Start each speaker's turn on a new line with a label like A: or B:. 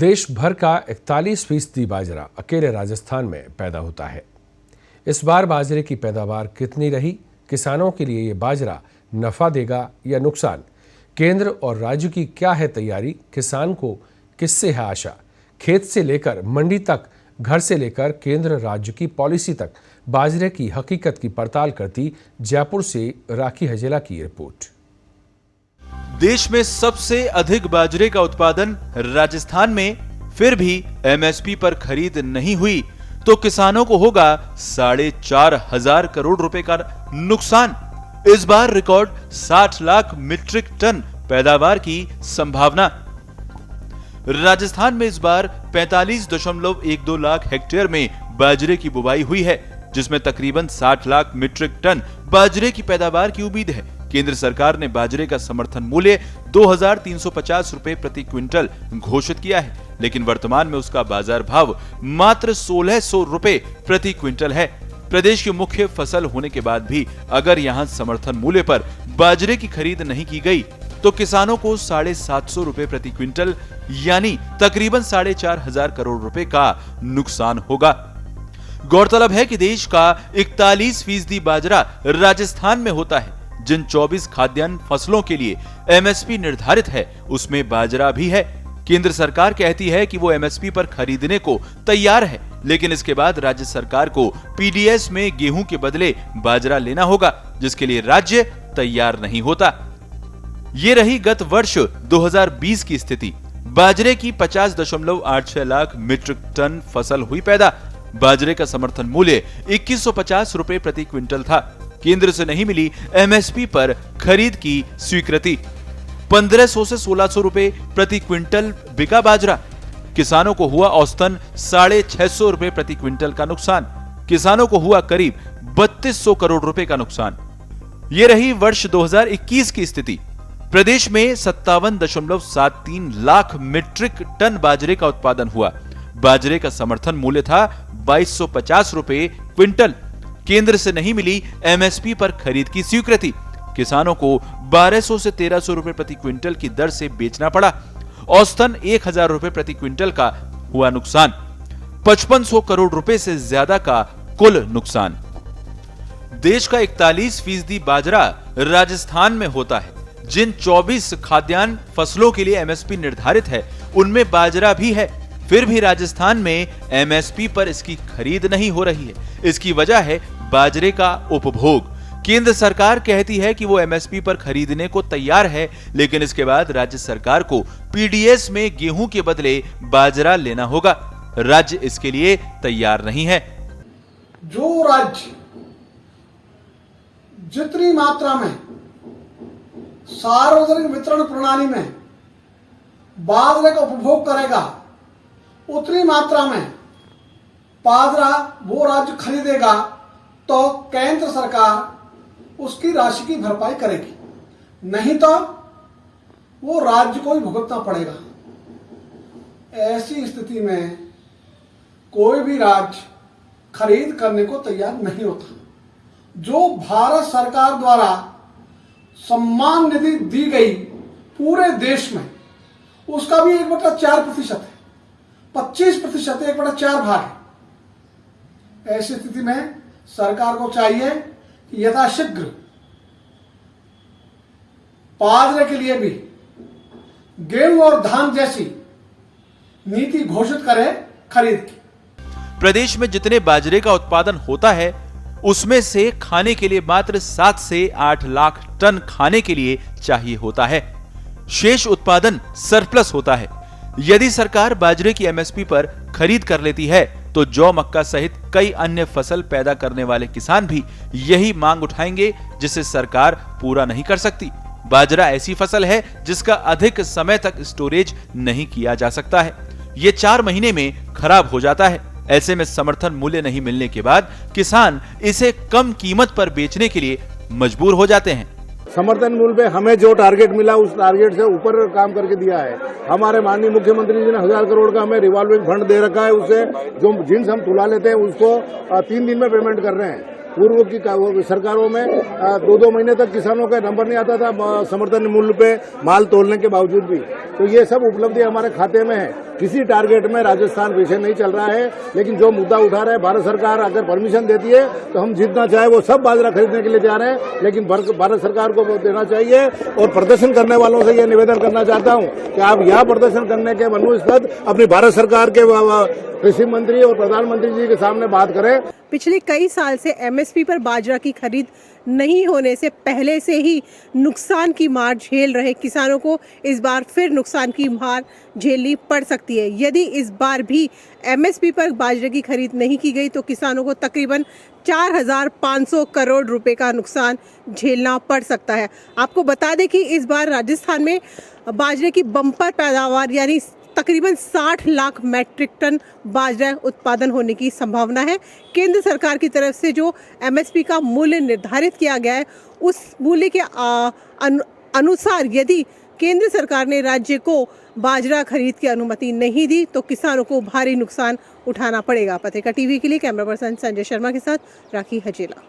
A: देश भर का 41% बाजरा अकेले राजस्थान में पैदा होता है। इस बार बाजरे की पैदावार कितनी रही, किसानों के लिए ये बाजरा नफा देगा या नुकसान, केंद्र और राज्य की क्या है तैयारी, किसान को किससे है आशा, खेत से लेकर मंडी तक, घर से लेकर केंद्र राज्य की पॉलिसी तक बाजरे की हकीकत की पड़ताल करती जयपुर से राखी हजेला की रिपोर्ट।
B: देश में सबसे अधिक बाजरे का उत्पादन राजस्थान में, फिर भी एमएसपी पर खरीद नहीं हुई तो किसानों को होगा 4,500 करोड़ रुपए का नुकसान। इस बार रिकॉर्ड 60 लाख मीट्रिक टन पैदावार की संभावना। राजस्थान में इस बार 45.12 लाख हेक्टेयर में बाजरे की बुवाई हुई है, जिसमें तकरीबन 60 लाख मीट्रिक टन बाजरे की पैदावार की उम्मीद है। केंद्र सरकार ने बाजरे का समर्थन मूल्य 2,350 रुपए प्रति क्विंटल घोषित किया है, लेकिन वर्तमान में उसका बाजार भाव मात्र 1,600 रुपए प्रति क्विंटल है। प्रदेश की मुख्य फसल होने के बाद भी अगर यहां समर्थन मूल्य पर बाजरे की खरीद नहीं की गई तो किसानों को 750 रुपए प्रति क्विंटल यानी तकरीबन 4,500 करोड़ रुपए का नुकसान होगा। गौरतलब है कि देश का 41% बाजरा राजस्थान में होता है। जिन 24 खाद्यान्न फसलों के लिए एमएसपी निर्धारित है उसमें बाजरा भी है। केंद्र सरकार कहती है कि वो एमएसपी पर खरीदने को तैयार है, लेकिन इसके बाद राज्य सरकार को पीडीएस में गेहूं के बदले बाजरा लेना होगा, जिसके लिए राज्य तैयार नहीं होता। ये रही गत वर्ष 2020 की स्थिति। बाजरे की 50.86 लाख मीट्रिक टन फसल हुई पैदा। बाजरे का समर्थन मूल्य 2150 रुपए प्रति क्विंटल था। केंद्र से नहीं मिली एमएसपी पर खरीद की स्वीकृति। 1500 से 1600 रुपए प्रति क्विंटल बिका बाजरा। किसानों को हुआ औसतन 650 रुपए प्रति क्विंटल का नुकसान। किसानों को हुआ करीब 3200 करोड़ रुपए का नुकसान। ये रही वर्ष 2021 की स्थिति। प्रदेश में 57.73 लाख मीट्रिक टन बाजरे का उत्पादन हुआ। बाजरे का समर्थन मूल्य था 2250 रुपए क्विंटल। केंद्र से नहीं मिली एमएसपी पर खरीद की स्वीकृति। किसानों को 1200 से 1300 रुपए प्रति क्विंटल की दर से बेचना पड़ा। औसतन 1000 रुपए प्रति क्विंटल का हुआ नुकसान। 5500 करोड़ रुपए से ज्यादा का कुल नुकसान। देश का 41% बाजरा राजस्थान में होता है। जिन 24 खाद्यान्न फसलों के लिए एमएसपी निर्धारित है उनमें बाजरा भी है, फिर भी राजस्थान में एमएसपी पर इसकी खरीद नहीं हो रही है। इसकी वजह है बाजरे का उपभोग। केंद्र सरकार कहती है कि वो एमएसपी पर खरीदने को तैयार है, लेकिन इसके बाद राज्य सरकार को पीडीएस में गेहूं के बदले बाजरा लेना होगा। राज्य इसके लिए तैयार नहीं है।
C: जो राज्य जितनी मात्रा में सार्वजनिक वितरण प्रणाली में बाजरे का उपभोग करेगा उतनी मात्रा में बाजरा वो राज्य खरीदेगा तो केंद्र सरकार उसकी राशि की भरपाई करेगी, नहीं तो वो राज्य को ही भुगतना पड़ेगा। ऐसी स्थिति में कोई भी राज्य खरीद करने को तैयार नहीं होता। जो भारत सरकार द्वारा सम्मान निधि दी गई पूरे देश में उसका भी 1/4% है, 25% 1/4 भाग है। ऐसी स्थिति में सरकार को चाहिए कि यथाशीघ्र बाजरे के लिए भी गेहूं और धान जैसी नीति घोषित करे खरीद की।
B: प्रदेश में जितने बाजरे का उत्पादन होता है उसमें से खाने के लिए मात्र 7 से 8 लाख टन खाने के लिए चाहिए होता है। शेष उत्पादन सरप्लस होता है। यदि सरकार बाजरे की एमएसपी पर खरीद कर लेती है तो जौ, मक्का सहित कई अन्य फसल पैदा करने वाले किसान भी यही मांग उठाएंगे, जिसे सरकार पूरा नहीं कर सकती। बाजरा ऐसी फसल है जिसका अधिक समय तक स्टोरेज नहीं किया जा सकता है। ये 4 महीने में खराब हो जाता है। ऐसे में समर्थन मूल्य नहीं मिलने के बाद किसान इसे कम कीमत पर बेचने के लिए मजबूर हो जाते हैं।
D: समर्थन मूल्य पे हमें जो टारगेट मिला उस टारगेट से ऊपर काम करके दिया है। हमारे माननीय मुख्यमंत्री जी ने 1000 करोड़ का हमें रिवॉल्विंग फंड दे रखा है। उससे जो जिन्स हम तुला लेते हैं उसको 3 दिन में पेमेंट कर रहे हैं। पूर्व की सरकारों में 2-2 महीने तक किसानों का नंबर नहीं आता था समर्थन मूल्य पे माल तोलने के बावजूद भी। तो ये सब उपलब्धि हमारे खाते में है। किसी टारगेट में राजस्थान पीछे नहीं चल रहा है। लेकिन जो मुद्दा उठा रहे हैं, भारत सरकार अगर परमिशन देती है तो हम जितना चाहे वो सब बाजरा खरीदने के लिए जा रहे हैं, लेकिन भारत सरकार को वो देना चाहिए। और प्रदर्शन करने वालों से ये निवेदन करना चाहता हूं कि आप यहाँ प्रदर्शन करने के मनुष्यद अपनी भारत सरकार के कृषि मंत्री और प्रधानमंत्री जी के सामने बात करें।
E: पिछले कई साल से एमएसपी पर बाजरा की खरीद नहीं होने से पहले से ही नुकसान की मार झेल रहे किसानों को इस बार फिर नुकसान की मार झेलनी पड़ सकती है। यदि इस बार भी एमएसपी पर बाजरे की खरीद नहीं की गई तो किसानों को तकरीबन 4,500 करोड़ रुपए का नुकसान झेलना पड़ सकता है। आपको बता दें कि इस बार राजस्थान में बाजरे की बम्पर पैदावार यानी तकरीबन 60 लाख मैट्रिक टन बाजरा उत्पादन होने की संभावना है। केंद्र सरकार की तरफ से जो एमएसपी का मूल्य निर्धारित किया गया है, उस मूल्य के अनुसार यदि केंद्र सरकार ने राज्य को बाजरा खरीद की अनुमति नहीं दी तो किसानों को भारी नुकसान उठाना पड़ेगा। पत्रिका टीवी के लिए कैमरा पर्सन संजय शर्मा के साथ राखी हजेला।